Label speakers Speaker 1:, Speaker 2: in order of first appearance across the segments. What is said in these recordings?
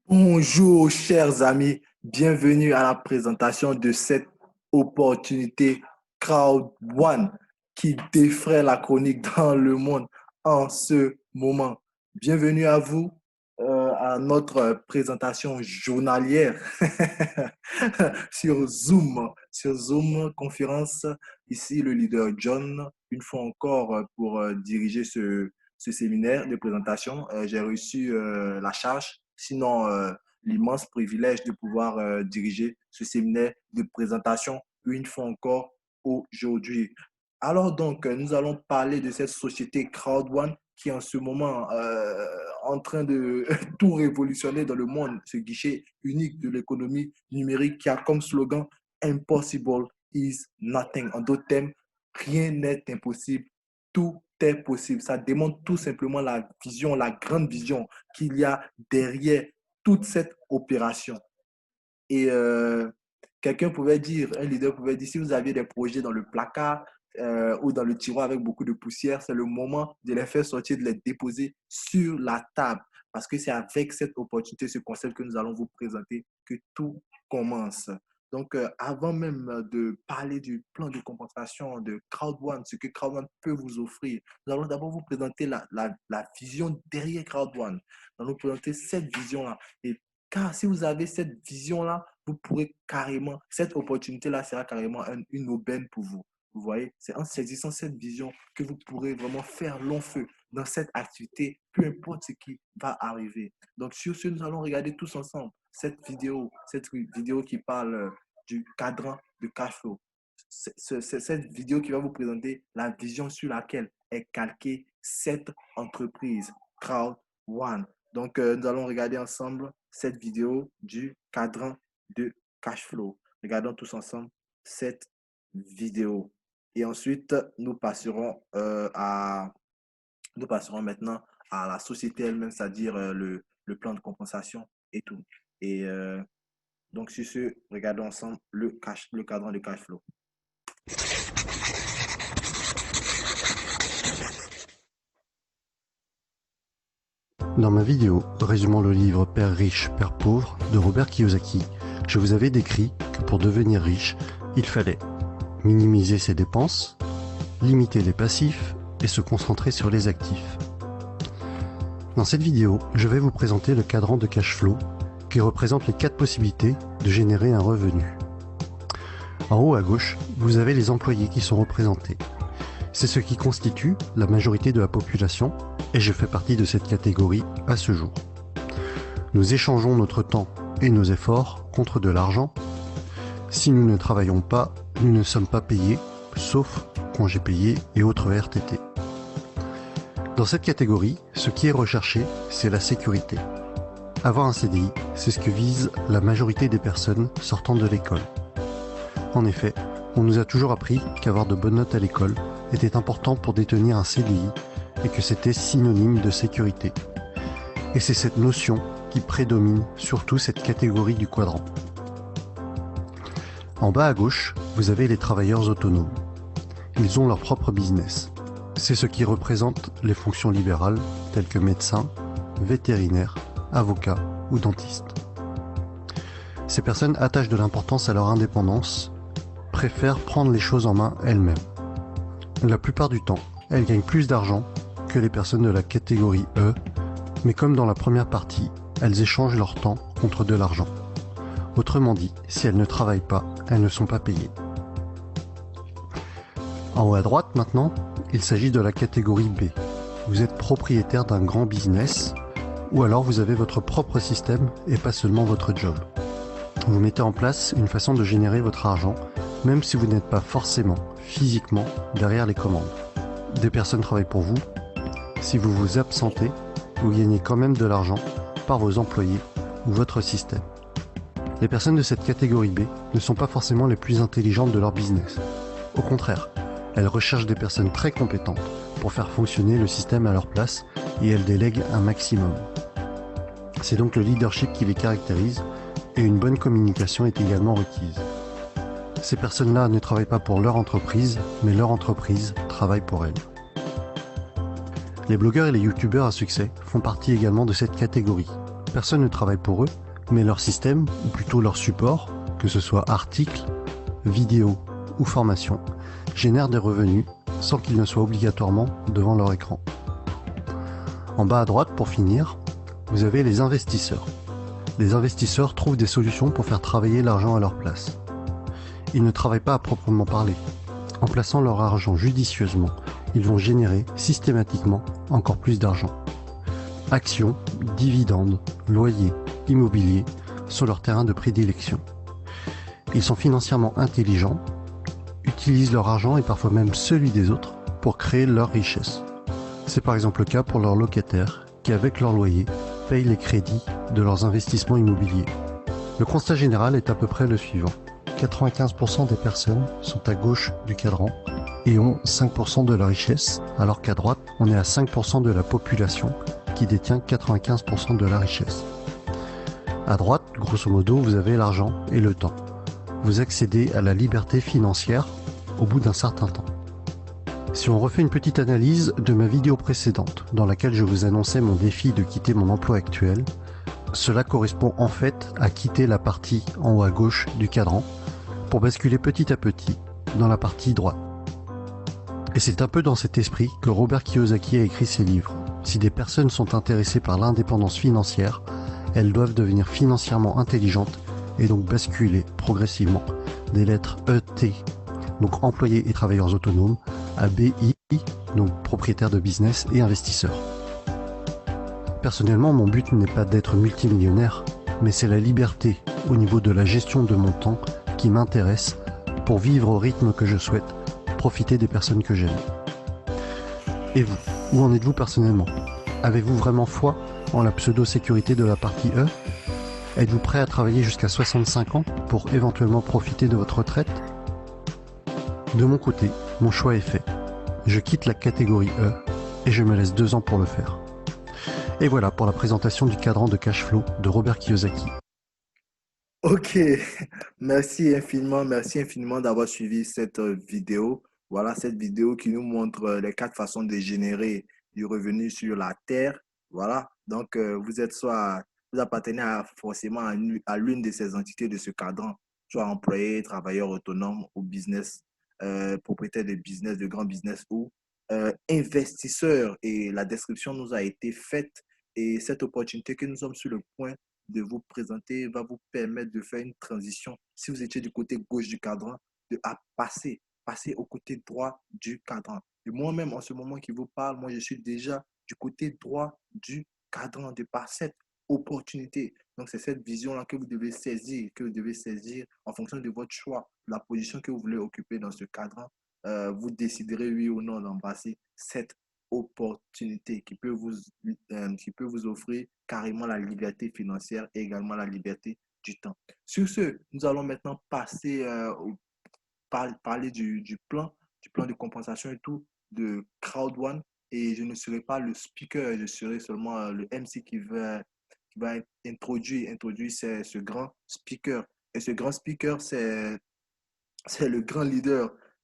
Speaker 1: Bonjour, chers amis. Bienvenue à la présentation de cette opportunité Crowd One qui défraie la chronique dans le monde en ce moment. Bienvenue à vous à notre présentation journalière sur Zoom conférence. Ici, le leader John, une fois encore pour diriger ce séminaire de présentation. J'ai reçu la charge, sinon l'immense privilège de pouvoir diriger ce séminaire de présentation une fois encore aujourd'hui. Alors donc, nous allons parler de cette société Crowd One qui est en ce moment en train de tout révolutionner dans le monde, ce guichet unique de l'économie numérique qui a comme slogan Impossible is nothing. En d'autres termes, rien n'est impossible, tout est possible. Ça démontre tout simplement la vision, la grande vision qu'il y a derrière toute cette opération. Et quelqu'un pouvait dire, un leader pouvait dire, si vous aviez des projets dans le placard ou dans le tiroir avec beaucoup de poussière, c'est le moment de les faire sortir, de les déposer sur la table. Parce que c'est avec cette opportunité, ce concept que nous allons vous présenter que tout commence. Donc, avant même de parler du plan de compensation de CrowdOne, ce que CrowdOne peut vous offrir, nous allons d'abord vous présenter la vision derrière CrowdOne. Nous allons vous présenter cette vision-là. Et car si vous avez cette vision-là, vous pourrez carrément, cette opportunité-là sera carrément une aubaine pour vous. Vous voyez, c'est en saisissant cette vision que vous pourrez vraiment faire long feu dans cette activité, peu importe ce qui va arriver. Donc, sur ce, nous allons regarder tous ensemble cette vidéo qui parle du cadran de cash flow. Cette vidéo qui va vous présenter la vision sur laquelle est calquée cette entreprise, Crowd One. Donc, nous allons regarder ensemble cette vidéo du cadran de cash flow. Regardons tous ensemble cette vidéo. Et ensuite, nous passerons maintenant à la société elle-même, c'est-à-dire le plan de compensation et tout. Et donc, sur ce, regardons ensemble le cadran de cash flow.
Speaker 2: Dans ma vidéo résumant le livre Père riche, Père pauvre de Robert Kiyosaki, je vous avais décrit que pour devenir riche, il fallait minimiser ses dépenses, limiter les passifs et se concentrer sur les actifs. Dans cette vidéo, je vais vous présenter le cadran de cash flow qui représente les 4 possibilités de générer un revenu. En haut à gauche, vous avez les employés qui sont représentés. C'est ce qui constitue la majorité de la population et je fais partie de cette catégorie à ce jour. Nous échangeons notre temps et nos efforts contre de l'argent. Si nous ne travaillons pas, nous ne sommes pas payés, sauf congés payés et autres RTT. Dans cette catégorie, ce qui est recherché, c'est la sécurité. Avoir un CDI, c'est ce que vise la majorité des personnes sortant de l'école. En effet, on nous a toujours appris qu'avoir de bonnes notes à l'école était important pour détenir un CDI et que c'était synonyme de sécurité. Et c'est cette notion qui prédomine surtout cette catégorie du quadrant. En bas à gauche, vous avez les travailleurs autonomes. Ils ont leur propre business. C'est ce qui représente les fonctions libérales telles que médecin, vétérinaire, avocat ou dentiste. Ces personnes attachent de l'importance à leur indépendance, préfèrent prendre les choses en main elles-mêmes. La plupart du temps, elles gagnent plus d'argent que les personnes de la catégorie E, mais comme dans la première partie, elles échangent leur temps contre de l'argent. Autrement dit, si elles ne travaillent pas, elles ne sont pas payées. En haut à droite maintenant, il s'agit de la catégorie B. Vous êtes propriétaire d'un grand business, ou alors vous avez votre propre système et pas seulement votre job. Vous mettez en place une façon de générer votre argent, même si vous n'êtes pas forcément, physiquement, derrière les commandes. Des personnes travaillent pour vous. Si vous vous absentez, vous gagnez quand même de l'argent par vos employés ou votre système. Les personnes de cette catégorie B ne sont pas forcément les plus intelligentes de leur business. Au contraire, elles recherchent des personnes très compétentes pour faire fonctionner le système à leur place et elles délèguent un maximum. C'est donc le leadership qui les caractérise et une bonne communication est également requise. Ces personnes-là ne travaillent pas pour leur entreprise, mais leur entreprise travaille pour elles. Les blogueurs et les youtubeurs à succès font partie également de cette catégorie, Personne ne travaille pour eux, mais leur système, ou plutôt leur support, que ce soit articles, vidéos ou formations, génère des revenus sans qu'ils ne soient obligatoirement devant leur écran. En bas à droite, pour finir, vous avez les investisseurs. Les investisseurs trouvent des solutions pour faire travailler l'argent à leur place. Ils ne travaillent pas à proprement parler. En plaçant leur argent judicieusement, ils vont générer systématiquement encore plus d'argent. Actions, dividendes, loyers, immobilier sont leurs terrains de prédilection. Ils sont financièrement intelligents, utilisent leur argent et parfois même celui des autres pour créer leur richesse. C'est par exemple le cas pour leurs locataires qui, avec leur loyer, payent les crédits de leurs investissements immobiliers. Le constat général est à peu près le suivant. 95% des personnes sont à gauche du cadran et ont 5% de la richesse, alors qu'à droite, on est à 5% de la population qui détient 95% de la richesse. À droite, grosso modo, vous avez l'argent et le temps. Vous accédez à la liberté financière au bout d'un certain temps. Si on refait une petite analyse de ma vidéo précédente, dans laquelle je vous annonçais mon défi de quitter mon emploi actuel, cela correspond en fait à quitter la partie en haut à gauche du cadran pour basculer petit à petit dans la partie droite. Et c'est un peu dans cet esprit que Robert Kiyosaki a écrit ses livres. Si des personnes sont intéressées par l'indépendance financière, elles doivent devenir financièrement intelligentes et donc basculer progressivement des lettres ET, donc employés et travailleurs autonomes, à BI, donc propriétaires de business et investisseurs. Personnellement, mon but n'est pas d'être multimillionnaire, mais c'est la liberté au niveau de la gestion de mon temps qui m'intéresse pour vivre au rythme que je souhaite, profiter des personnes que j'aime. Et vous, où en êtes-vous personnellement? Avez-vous vraiment foi en la pseudo-sécurité de la partie E? Êtes-vous prêt à travailler jusqu'à 65 ans pour éventuellement profiter de votre retraite? De mon côté, mon choix est fait. Je quitte la catégorie E et je me laisse 2 ans pour le faire. Et voilà pour la présentation du cadran de cash flow de Robert Kiyosaki.
Speaker 1: Ok, merci infiniment d'avoir suivi cette vidéo. Voilà, cette vidéo qui nous montre les 4 façons de générer du revenu sur la Terre. Voilà, donc vous appartenez forcément à l'une de ces entités de ce cadran, soit employé, travailleur autonome ou business, propriétaire de business, de grand business ou investisseur. Et la description nous a été faite et cette opportunité que nous sommes sur le point de vous présenter va vous permettre de faire une transition, si vous étiez du côté gauche du cadran, à passer au côté droit du cadran. Et moi-même, en ce moment qui vous parle, moi, je suis déjà du côté droit du cadran de par cette opportunité. Donc, c'est cette vision-là que vous devez saisir en fonction de votre choix, la position que vous voulez occuper dans ce cadran. Vous déciderez oui ou non d'embrasser cette opportunité qui peut vous offrir carrément la liberté financière et également la liberté du temps. Sur ce, nous allons maintenant passer parler du plan de compensation et tout de Crowd One. Et je ne serai pas le speaker, je serai seulement le MC qui va introduire ce grand speaker. Et ce grand speaker, c'est le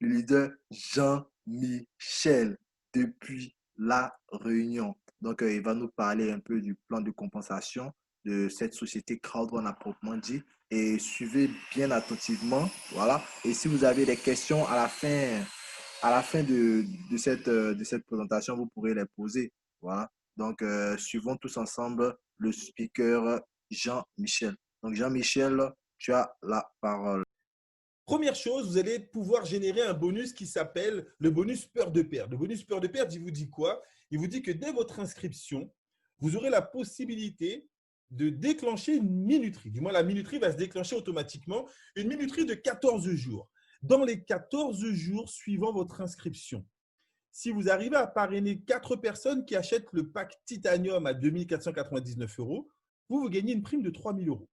Speaker 1: leader Jean-Michel depuis La Réunion. Donc, il va nous parler un peu du plan de compensation de cette société Crowdone à proprement dit. Et suivez bien attentivement. Voilà. Et si vous avez des questions à la fin de cette présentation, vous pourrez les poser. Voilà. Donc, suivons tous ensemble le speaker Jean-Michel. Donc, Jean-Michel, tu as la parole.
Speaker 3: Première chose, vous allez pouvoir générer un bonus qui s'appelle le bonus peur de perdre. Le bonus peur de perdre, il vous dit quoi? Il vous dit que dès votre inscription, vous aurez la possibilité de déclencher une minuterie. Du moins, la minuterie va se déclencher automatiquement. Une minuterie de 14 jours. Dans les 14 jours suivant votre inscription, si vous arrivez à parrainer 4 personnes qui achètent le pack Titanium à 2 499 €, vous gagnez une prime de 3 000 €.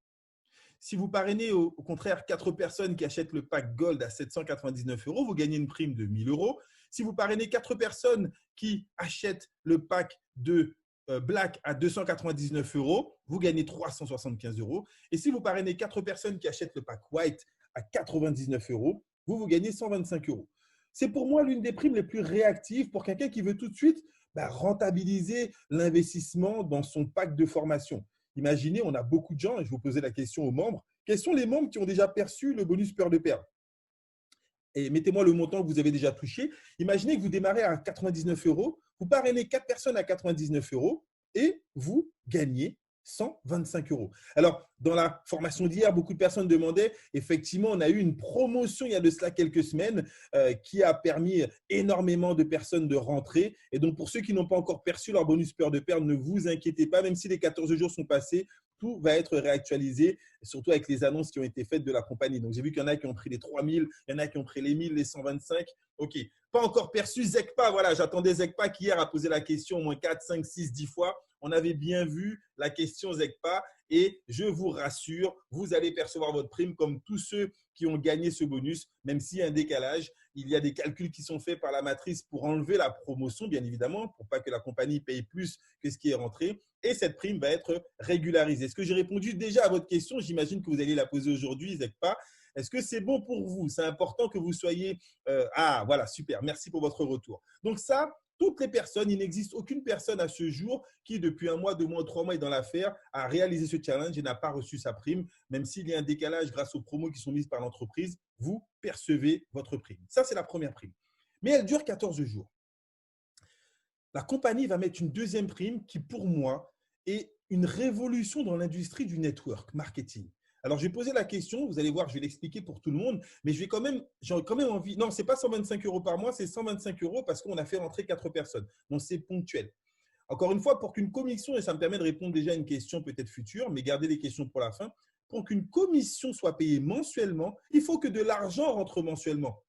Speaker 3: Si vous parrainez au contraire 4 personnes qui achètent le pack Gold à 799 €, vous gagnez une prime de 1 000 €. Si vous parrainez 4 personnes qui achètent le pack de Black à 299 €, vous gagnez 375 €. Et si vous parrainez 4 personnes qui achètent le pack White à 99 €, vous gagnez 125 €. C'est pour moi l'une des primes les plus réactives pour quelqu'un qui veut tout de suite rentabiliser l'investissement dans son pack de formation. imaginez, on a beaucoup de gens, et je vais vous poser la question aux membres. Quels sont les membres qui ont déjà perçu le bonus peur de perdre? Et mettez-moi le montant que vous avez déjà touché. Imaginez que vous démarrez à 99 euros, vous parrainez 4 personnes à 99 euros et vous gagnez 125 euros. Alors, dans la formation d'hier, beaucoup de personnes demandaient, effectivement, on a eu une promotion il y a de cela quelques semaines qui a permis énormément de personnes de rentrer. Et donc, pour ceux qui n'ont pas encore perçu leur bonus peur de perdre, ne vous inquiétez pas, même si les 14 jours sont passés, tout va être réactualisé, surtout avec les annonces qui ont été faites de la compagnie. Donc, j'ai vu qu'il y en a qui ont pris les 3000, il y en a qui ont pris les 1000, les 125. OK. Pas encore perçu Zekpa. Voilà, j'attendais Zekpa qui hier a posé la question au moins 4, 5, 6, 10 fois. On avait bien vu la question Zekpa et je vous rassure, vous allez percevoir votre prime comme tous ceux qui ont gagné ce bonus, même s'il y a un décalage. Il y a des calculs qui sont faits par la matrice pour enlever la promotion, bien évidemment, pour pas que la compagnie paye plus que ce qui est rentré. Et cette prime va être régularisée. Est-ce que j'ai répondu déjà à votre question? J'imagine que vous allez la poser aujourd'hui, Zekpa. Est-ce que c'est bon pour vous? C'est important que vous soyez… ah, voilà, super. Merci pour votre retour. Donc ça, toutes les personnes, il n'existe aucune personne à ce jour qui, depuis 1 mois, 2 mois, 3 mois est dans l'affaire, a réalisé ce challenge et n'a pas reçu sa prime. Même s'il y a un décalage grâce aux promos qui sont mises par l'entreprise, vous percevez votre prime. Ça, c'est la première prime. Mais elle dure 14 jours. La compagnie va mettre une deuxième prime qui, pour moi, est une révolution dans l'industrie du network marketing. Alors, je vais poser la question, vous allez voir, je vais l'expliquer pour tout le monde, mais j'ai quand même envie… Non, ce n'est pas 125 euros par mois, c'est 125 euros parce qu'on a fait rentrer 4 personnes. Donc, c'est ponctuel. Encore une fois, pour qu'une commission, et ça me permet de répondre déjà à une question peut-être future, mais gardez les questions pour la fin, pour qu'une commission soit payée mensuellement, il faut que de l'argent rentre mensuellement.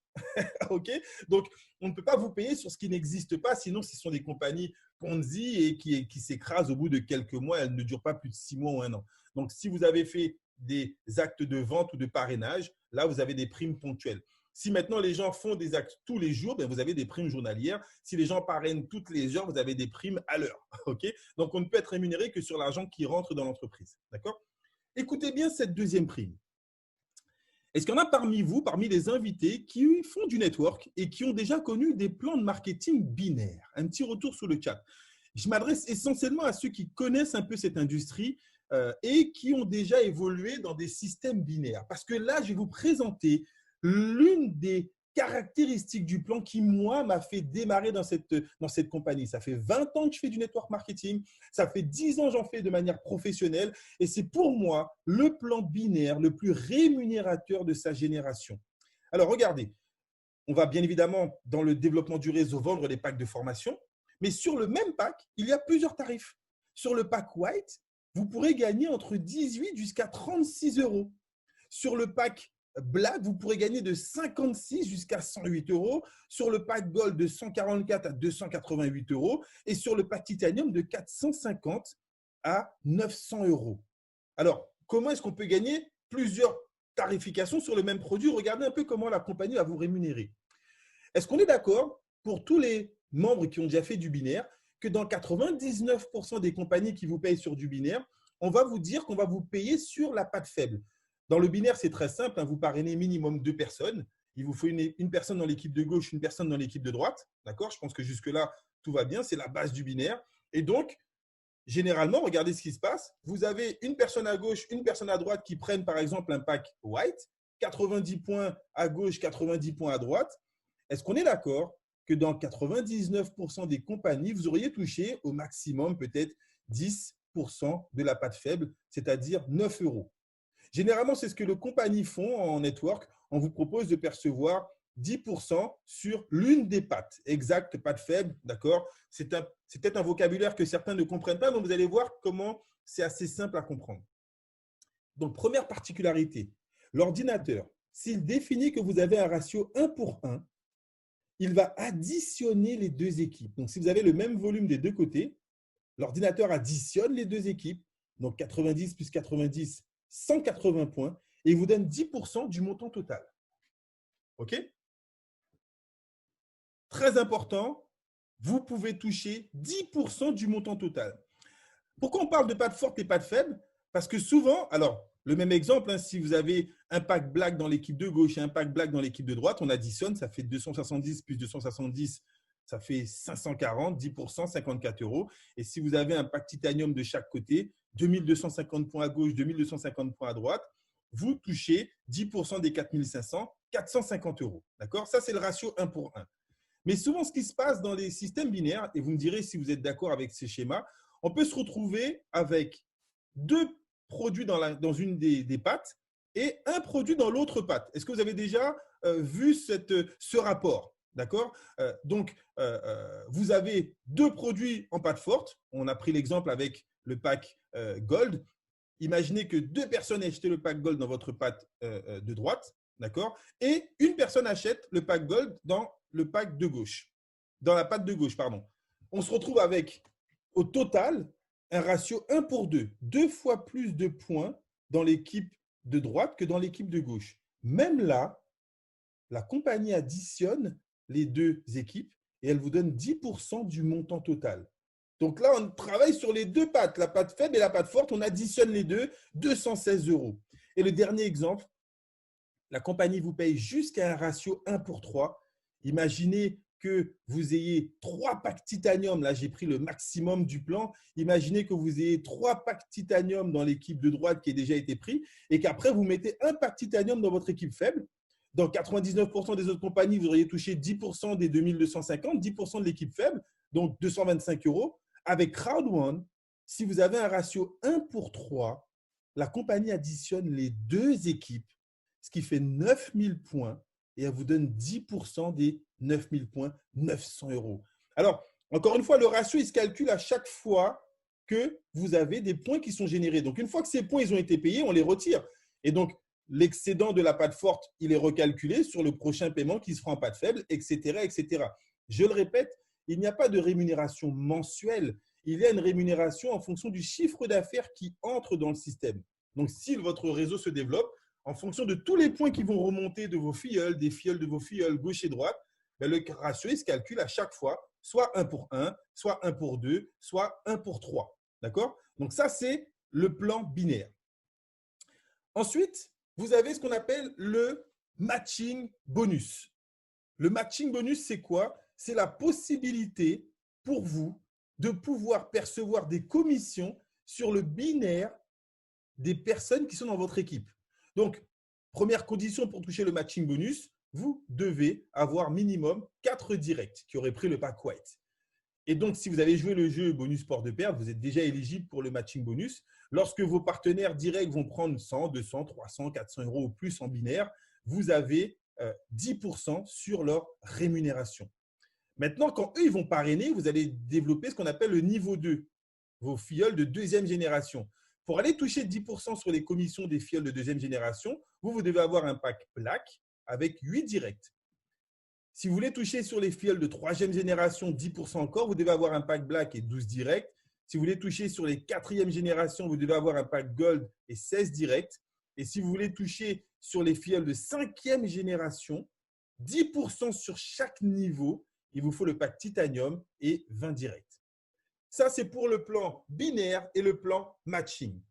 Speaker 3: OK? Donc, on ne peut pas vous payer sur ce qui n'existe pas, sinon ce sont des compagnies Ponzi et qui s'écrasent au bout de quelques mois, elles ne durent pas plus de 6 mois ou 1 an. Donc, si vous avez fait des actes de vente ou de parrainage, là, vous avez des primes ponctuelles. Si maintenant les gens font des actes tous les jours, ben vous avez des primes journalières. Si les gens parrainent toutes les heures, vous avez des primes à l'heure. Okay? Donc, on ne peut être rémunéré que sur l'argent qui rentre dans l'entreprise. D'accord? Écoutez bien cette deuxième prime. Est-ce qu'il y en a parmi vous, parmi les invités, qui font du network et qui ont déjà connu des plans de marketing binaires? Un petit retour sur le chat. Je m'adresse essentiellement à ceux qui connaissent un peu cette industrie et qui ont déjà évolué dans des systèmes binaires. Parce que là, je vais vous présenter l'une des caractéristiques du plan qui, moi, m'a fait démarrer dans cette compagnie. Ça fait 20 ans que je fais du network marketing. Ça fait 10 ans que j'en fais de manière professionnelle. Et c'est pour moi le plan binaire le plus rémunérateur de sa génération. Alors, regardez, on va bien évidemment, dans le développement du réseau, vendre des packs de formation. Mais sur le même pack, il y a plusieurs tarifs. Sur le pack White, vous pourrez gagner entre 18 jusqu'à 36 euros. Sur le pack Black, vous pourrez gagner de 56 jusqu'à 108 euros. Sur le pack Gold, de 144 à 288 euros. Et sur le pack Titanium, de 450 à 900 euros. Alors, comment est-ce qu'on peut gagner plusieurs tarifications sur le même produit? Regardez un peu comment la compagnie va vous rémunérer. Est-ce qu'on est d'accord pour tous les membres qui ont déjà fait du binaire que dans 99% des compagnies qui vous payent sur du binaire, on va vous dire qu'on va vous payer sur la patte faible. Dans le binaire, c'est très simple, hein, vous parrainez minimum 2 personnes. Il vous faut une personne dans l'équipe de gauche, une personne dans l'équipe de droite. D'accord? Je pense que jusque-là, tout va bien. C'est la base du binaire. Et donc, généralement, regardez ce qui se passe. Vous avez une personne à gauche, une personne à droite qui prennent par exemple un pack white, 90 points à gauche, 90 points à droite. Est-ce qu'on est d'accord que dans 99% des compagnies, vous auriez touché au maximum peut-être 10% de la patte faible, c'est-à-dire 9 euros. Généralement, c'est ce que les compagnies font en network. On vous propose de percevoir 10% sur l'une des pattes. Exact, patte faible, d'accord? C'est peut-être un vocabulaire que certains ne comprennent pas, mais vous allez voir comment c'est assez simple à comprendre. Donc, première particularité, l'ordinateur, s'il définit que vous avez un ratio 1 pour 1, il va additionner les deux équipes. Donc, si vous avez le même volume des deux côtés, l'ordinateur additionne les deux équipes, donc 90 plus 90, 180 points, et il vous donne 10% du montant total. OK? Très important, vous pouvez toucher 10% du montant total. Pourquoi on parle de patte forte et patte faible? Parce que souvent, alors, le même exemple, hein, si vous avez un pack black dans l'équipe de gauche et un pack black dans l'équipe de droite, on additionne, ça fait 270 plus 270, ça fait 540, 10%, 54 euros. Et si vous avez un pack titanium de chaque côté, 2250 points à gauche, 2250 points à droite, vous touchez 10% des 4500, 450 euros. D'accord? Ça, c'est le ratio 1 pour 1. Mais souvent, ce qui se passe dans les systèmes binaires, et vous me direz si vous êtes d'accord avec ces schémas, on peut se retrouver avec 2 produits dans une des pattes et un produit dans l'autre patte. Est-ce que vous avez déjà vu ce rapport? D'accord? Donc, vous avez 2 produits en patte forte. On a pris l'exemple avec le pack Gold. Imaginez que 2 personnes aient acheté le pack Gold dans votre patte de droite, d'accord? Et une personne achète le pack Gold dans le pack de gauche, dans la patte de gauche, pardon. On se retrouve avec, au total, un ratio 1 pour 2, 2 fois plus de points dans l'équipe de droite que dans l'équipe de gauche. Même là, la compagnie additionne les 2 équipes et elle vous donne 10% du montant total. Donc là, on travaille sur les 2 pattes, la patte faible et la patte forte. On additionne les deux, 216 euros. Et le dernier exemple, la compagnie vous paye jusqu'à un ratio 1 pour 3. Imaginez que vous ayez 3 packs titanium. Là, j'ai pris le maximum du plan. Imaginez que vous ayez 3 packs titanium dans l'équipe de droite qui a déjà été pris et qu'après, vous mettez un pack titanium dans votre équipe faible. Dans 99% des autres compagnies, vous auriez touché 10% des 2250, 10% de l'équipe faible, donc 225 euros. Avec Crowd1, si vous avez un ratio 1 pour 3, la compagnie additionne les 2 équipes, ce qui fait 9000 points et elle vous donne 10% des 9000 points, 900 euros. Alors, encore une fois, le ratio, il se calcule à chaque fois que vous avez des points qui sont générés. Donc, une fois que ces points ils ont été payés, on les retire. Et donc, l'excédent de la patte forte, il est recalculé sur le prochain paiement qui se fera en patte faible, etc., etc. Je le répète, il n'y a pas de rémunération mensuelle. Il y a une rémunération en fonction du chiffre d'affaires qui entre dans le système. Donc, si votre réseau se développe, en fonction de tous les points qui vont remonter de vos filleuls, des filleuls de vos filleuls, gauche et droite, ben le ratio il se calcule à chaque fois, soit 1 pour 1, soit 1 pour 2, soit 1 pour 3. D'accord? Donc, ça, c'est le plan binaire. Ensuite, vous avez ce qu'on appelle le matching bonus. Le matching bonus, c'est quoi? C'est la possibilité pour vous de pouvoir percevoir des commissions sur le binaire des personnes qui sont dans votre équipe. Donc, première condition pour toucher le matching bonus, vous devez avoir minimum 4 directs qui auraient pris le pack white. Et donc, si vous avez joué le jeu bonus port de perte, vous êtes déjà éligible pour le matching bonus. Lorsque vos partenaires directs vont prendre 100, 200, 300, 400 euros ou plus en binaire, vous avez 10% sur leur rémunération. Maintenant, quand eux, ils vont parrainer, vous allez développer ce qu'on appelle le niveau 2, vos filleuls de 2e génération. Pour aller toucher 10% sur les commissions des filleuls de 2e génération, vous devez avoir un pack black avec 8 directs. Si vous voulez toucher sur les filleuls de 3e génération, 10% encore, vous devez avoir un pack black et 12 directs. Si vous voulez toucher sur les 4e génération, vous devez avoir un pack gold et 16 directs. Et si vous voulez toucher sur les filleuls de 5e génération, 10% sur chaque niveau, il vous faut le pack titanium et 20 directs. Ça, c'est pour le plan binaire et le plan matching.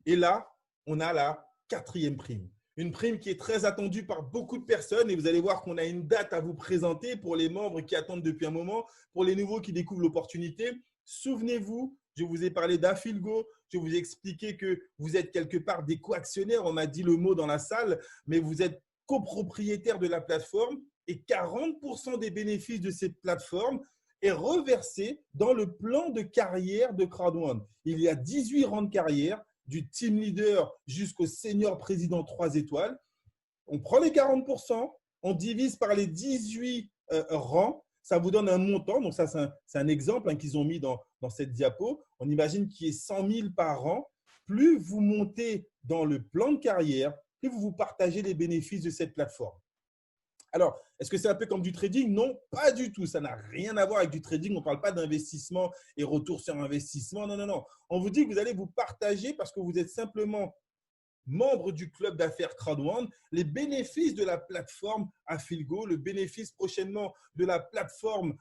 Speaker 3: Et là, on a la 4e prime. Une prime qui est très attendue par beaucoup de personnes et vous allez voir qu'on a une date à vous présenter pour les membres qui attendent depuis un moment, pour les nouveaux qui découvrent l'opportunité. Souvenez-vous, je vous ai parlé d'Afilgo, je vous ai expliqué que vous êtes quelque part des co-actionnaires, on m'a dit le mot dans la salle, mais vous êtes copropriétaire de la plateforme et 40% des bénéfices de cette plateforme est reversé dans le plan de carrière de Crowd1. Il y a 18 rangs de carrière, du team leader jusqu'au senior président 3 étoiles. On prend les 40%, on divise par les 18 rangs, ça vous donne un montant. Donc ça, c'est un exemple qu'ils ont mis dans cette diapo. On imagine qu'il y ait 100 000 par an. Plus vous montez dans le plan de carrière, plus vous partagez les bénéfices de cette plateforme. Alors, est-ce que c'est un peu comme du trading? Non, pas du tout. Ça n'a rien à voir avec du trading. On ne parle pas d'investissement et retour sur investissement. Non, non, non. On vous dit que vous allez vous partager parce que vous êtes simplement membre du club d'affaires Crowd1, les bénéfices de la plateforme Afilgo, le bénéfice prochainement de la plateforme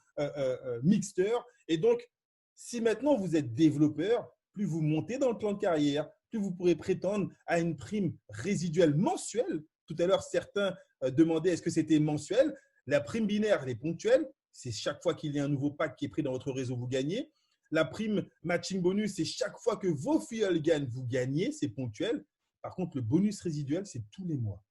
Speaker 3: Mixter. Et donc, si maintenant vous êtes développeur, plus vous montez dans le plan de carrière, plus vous pourrez prétendre à une prime résiduelle mensuelle. Tout à l'heure, certains demandaient est-ce que c'était mensuel. La prime binaire, elle est ponctuelle. c'est chaque fois qu'il y a un nouveau pack qui est pris dans votre réseau, vous gagnez. La prime matching bonus, c'est chaque fois que vos filleuls gagnent, vous gagnez, c'est ponctuel. Par contre, le bonus résiduel, c'est tous les mois.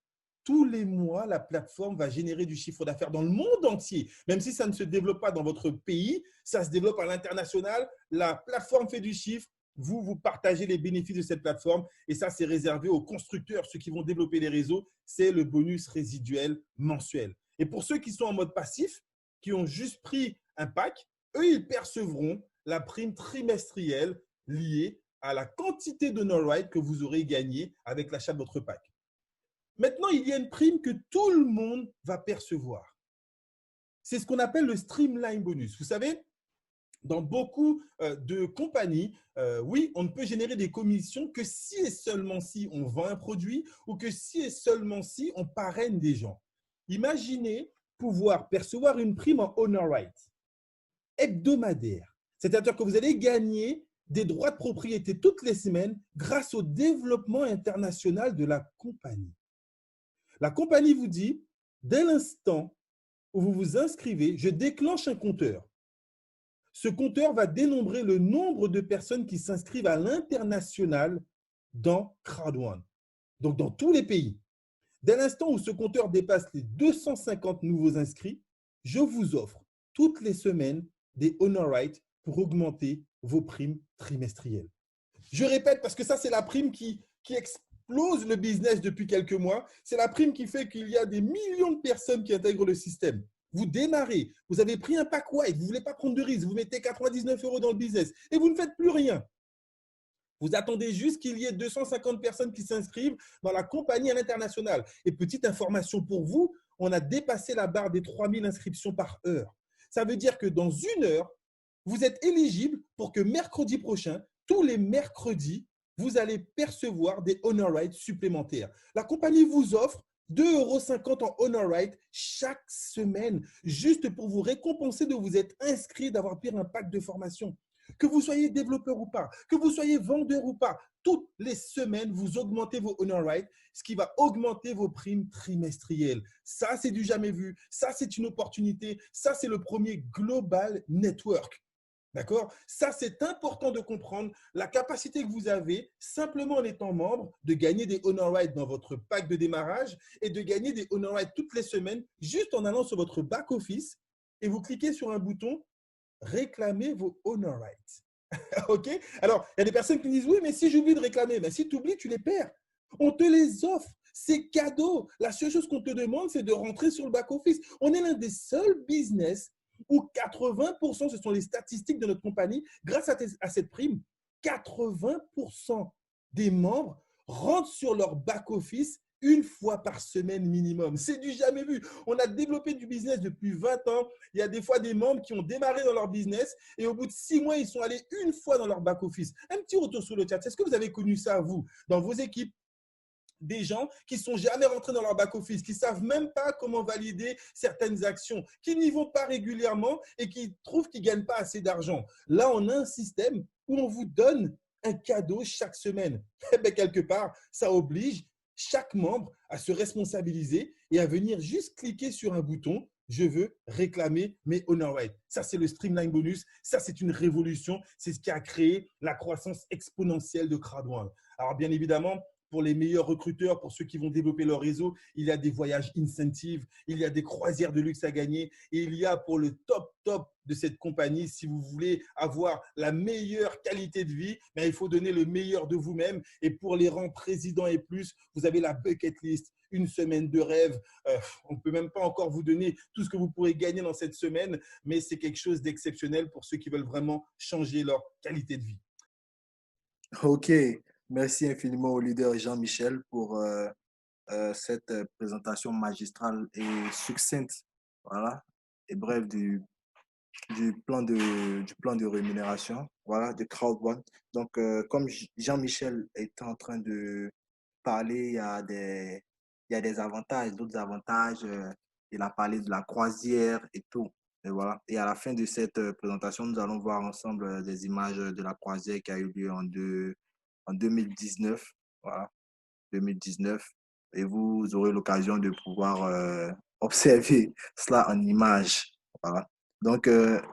Speaker 3: Tous les mois, la plateforme va générer du chiffre d'affaires dans le monde entier. Même si ça ne se développe pas dans votre pays, ça se développe à l'international. La plateforme fait du chiffre. Vous partagez les bénéfices de cette plateforme. Et ça, c'est réservé aux constructeurs, ceux qui vont développer les réseaux. C'est le bonus résiduel mensuel. Et pour ceux qui sont en mode passif, qui ont juste pris un pack, eux, ils percevront la prime trimestrielle liée à la quantité de no-ride que vous aurez gagné avec l'achat de votre pack. Maintenant, il y a une prime que tout le monde va percevoir. C'est ce qu'on appelle le streamline bonus. Vous savez, dans beaucoup de compagnies, oui, on ne peut générer des commissions que si et seulement si on vend un produit ou que si et seulement si on parraine des gens. Imaginez pouvoir percevoir une prime en honor right hebdomadaire. C'est-à-dire que vous allez gagner des droits de propriété toutes les semaines grâce au développement international de la compagnie. La compagnie vous dit, dès l'instant où vous vous inscrivez, je déclenche un compteur. Ce compteur va dénombrer le nombre de personnes qui s'inscrivent à l'international dans Crowd1, donc dans tous les pays. Dès l'instant où ce compteur dépasse les 250 nouveaux inscrits, je vous offre toutes les semaines des honor rights pour augmenter vos primes trimestrielles. Je répète parce que ça, c'est la prime qui explose le business depuis quelques mois. C'est la prime qui fait qu'il y a des millions de personnes qui intègrent le système. Vous démarrez, vous avez pris un pack white, vous ne voulez pas prendre de risque, vous mettez 99 € dans le business et vous ne faites plus rien. Vous attendez juste qu'il y ait 250 personnes qui s'inscrivent dans la compagnie à l'international. Et petite information pour vous, on a dépassé la barre des 3000 inscriptions par heure. Ça veut dire que dans une heure, vous êtes éligible pour que mercredi prochain, tous les mercredis, vous allez percevoir des honor rights supplémentaires. La compagnie vous offre 2,50 € en honor right chaque semaine, juste pour vous récompenser de vous être inscrit, d'avoir pris un pack de formation. Que vous soyez développeur ou pas, que vous soyez vendeur ou pas, toutes les semaines, vous augmentez vos honor rights, ce qui va augmenter vos primes trimestrielles. Ça, c'est du jamais vu. Ça, c'est une opportunité. Ça, c'est le premier global network. D'accord? Ça, c'est important de comprendre la capacité que vous avez, simplement en étant membre, de gagner des honor rights dans votre pack de démarrage et de gagner des honor rights toutes les semaines, juste en allant sur votre back-office et vous cliquez sur un bouton « Réclamer vos honor rights ». OK? Alors, il y a des personnes qui disent « Oui, mais si j'oublie de réclamer, ben, si tu oublies, tu les perds. On te les offre. C'est cadeau. La seule chose qu'on te demande, c'est de rentrer sur le back-office. On est l'un des seuls business où 80%, ce sont les statistiques de notre compagnie, grâce à cette prime, 80% des membres rentrent sur leur back-office une fois par semaine minimum. C'est du jamais vu. On a développé du business depuis 20 ans. Il y a des fois des membres qui ont démarré dans leur business et au bout de 6 mois, ils sont allés une fois dans leur back-office. Un petit retour sur le chat. Est-ce que vous avez connu ça, vous, dans vos équipes? Des gens qui ne sont jamais rentrés dans leur back-office, qui ne savent même pas comment valider certaines actions, qui n'y vont pas régulièrement et qui trouvent qu'ils ne gagnent pas assez d'argent. Là, on a un système où on vous donne un cadeau chaque semaine. Et bien, quelque part, ça oblige chaque membre à se responsabiliser et à venir juste cliquer sur un bouton « Je veux réclamer mes honor rights ». Ça, c'est le Streamline Bonus. Ça, c'est une révolution. C'est ce qui a créé la croissance exponentielle de Crowd1. Alors, bien évidemment, pour les meilleurs recruteurs, pour ceux qui vont développer leur réseau, il y a des voyages incentives, il y a des croisières de luxe à gagner et il y a pour le top de cette compagnie, si vous voulez avoir la meilleure qualité de vie, ben, il faut donner le meilleur de vous-même. Et pour les rangs président et plus, vous avez la bucket list, une semaine de rêve. On ne peut même pas encore vous donner tout ce que vous pourrez gagner dans cette semaine, mais c'est quelque chose d'exceptionnel pour ceux qui veulent vraiment changer leur qualité de vie.
Speaker 1: OK. Merci infiniment au leader Jean-Michel pour cette présentation magistrale et succincte, voilà, et bref du plan de rémunération, voilà, de Crowd1. Donc, comme Jean-Michel est en train de parler, il y a des avantages, d'autres avantages. Il a parlé de la croisière et tout. Et voilà. Et à la fin de cette présentation, nous allons voir ensemble des images de la croisière qui a eu lieu en 2019. Voilà, 2019. Et vous aurez l'occasion de pouvoir observer cela en images. Voilà. Donc,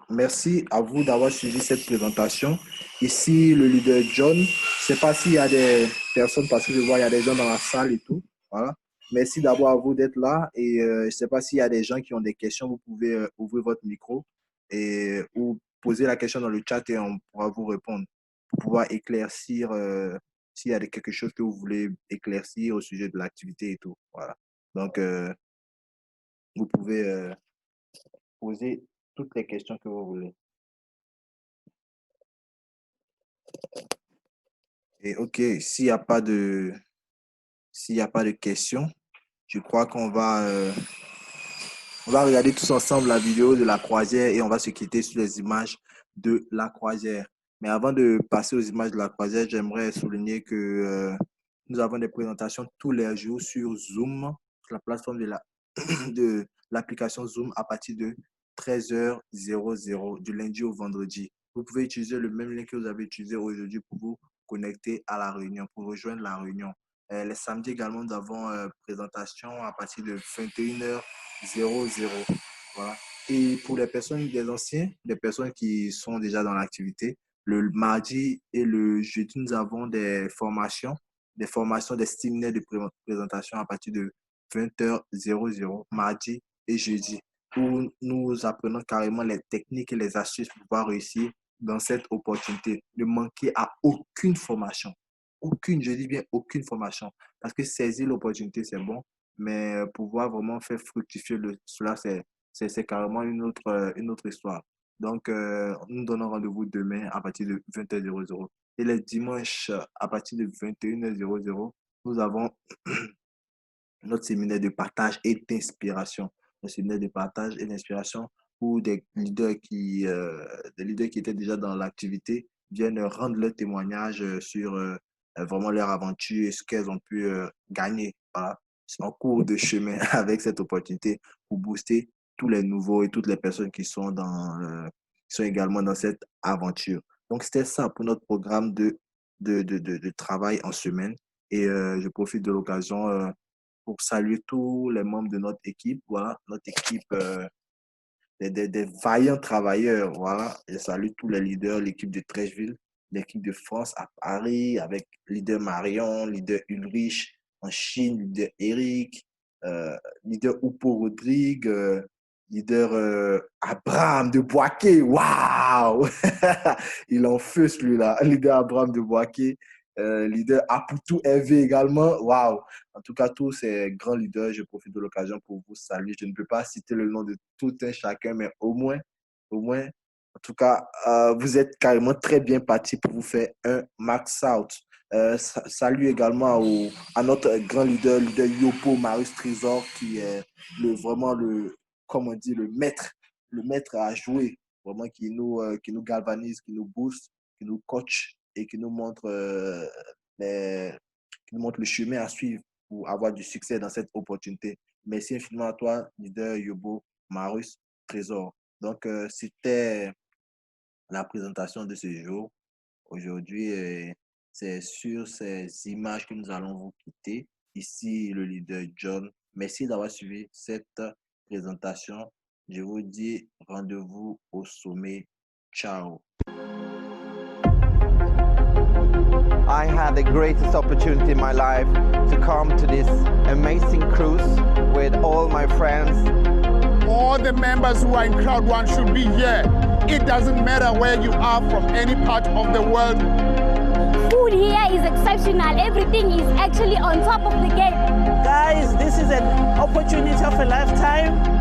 Speaker 1: merci à vous d'avoir suivi cette présentation. Ici, le leader John. Je ne sais pas s'il y a des personnes, parce que je vois il y a des gens dans la salle et tout. Voilà. Merci d'abord à vous d'être là. Et je ne sais pas s'il y a des gens qui ont des questions, vous pouvez ouvrir votre micro ou poser la question dans le chat et on pourra vous répondre pour pouvoir éclaircir s'il y a quelque chose que vous voulez éclaircir au sujet de l'activité et tout. Voilà. Donc, vous pouvez poser toutes les questions que vous voulez. Et OK, s'il n'y a pas de questions, je crois qu'on va regarder tous ensemble la vidéo de la croisière et on va se quitter sur les images de la croisière. Mais avant de passer aux images de la croisière, j'aimerais souligner que nous avons des présentations tous les jours sur Zoom, sur la plateforme de l'application Zoom à partir de 13h00 du lundi au vendredi. Vous pouvez utiliser le même lien que vous avez utilisé aujourd'hui pour vous connecter à la réunion, pour rejoindre la réunion. Les samedis également, nous avons présentation à partir de 21h00. Voilà. Et pour les personnes, des anciens, des personnes qui sont déjà dans l'activité, le mardi et le jeudi, nous avons des formations, des séminaires de présentation à partir de 20h00, mardi et jeudi, où nous apprenons carrément les techniques et les astuces pour pouvoir réussir dans cette opportunité. Ne manquez à aucune formation. Aucune, je dis bien aucune formation. Parce que saisir l'opportunité, c'est bon, mais pouvoir vraiment faire fructifier cela, c'est carrément une autre histoire. Donc, nous donnons rendez-vous demain à partir de 20h00. Et les dimanches, à partir de 21h00, nous avons notre séminaire de partage et d'inspiration. Un séminaire de partage et d'inspiration où des leaders qui étaient déjà dans l'activité viennent rendre leur témoignage sur vraiment leur aventure et ce qu'elles ont pu gagner en cours de chemin avec cette opportunité pour booster tous les nouveaux et toutes les personnes qui sont également dans cette aventure. Donc, c'était ça pour notre programme de travail en semaine. Et je profite de l'occasion pour saluer tous les membres de notre équipe. Voilà, notre équipe des vaillants travailleurs. Voilà, je salue tous les leaders, l'équipe de Trècheville, l'équipe de France à Paris, avec leader Marion, leader Ulrich en Chine, leader Eric, leader Upo Rodrigue, leader Abraham de Boaké. Waouh! Il en feu celui-là, leader Abraham de Boaké. Leader Aputu Hervé également. Waouh! En tout cas, tous ces grands leaders, je profite de l'occasion pour vous saluer. Je ne peux pas citer le nom de tout un chacun, mais au moins, en tout cas, vous êtes carrément très bien partis pour vous faire un max out. Salut également à notre grand leader Yopo Marius Trésor, qui est vraiment comme on dit, le maître à jouer, vraiment qui nous galvanise, qui nous booste, qui nous coach et qui nous montre le chemin à suivre pour avoir du succès dans cette opportunité. Merci infiniment à toi, leader Yobo Marius Trésor. Donc, c'était la présentation de ce jour. Aujourd'hui, c'est sur ces images que nous allons vous quitter. Ici, le leader John. Merci d'avoir suivi cette présentation. Je vous dis rendez-vous au sommet. Ciao.
Speaker 4: I had the greatest opportunity in my life to come to this amazing cruise with all my friends.
Speaker 5: All the members who are in Crowd One should be here. It doesn't matter where you are from any part of the world.
Speaker 6: Food here is exceptional. Everything is actually on top of the game.
Speaker 7: Guys, this is an opportunity of a lifetime.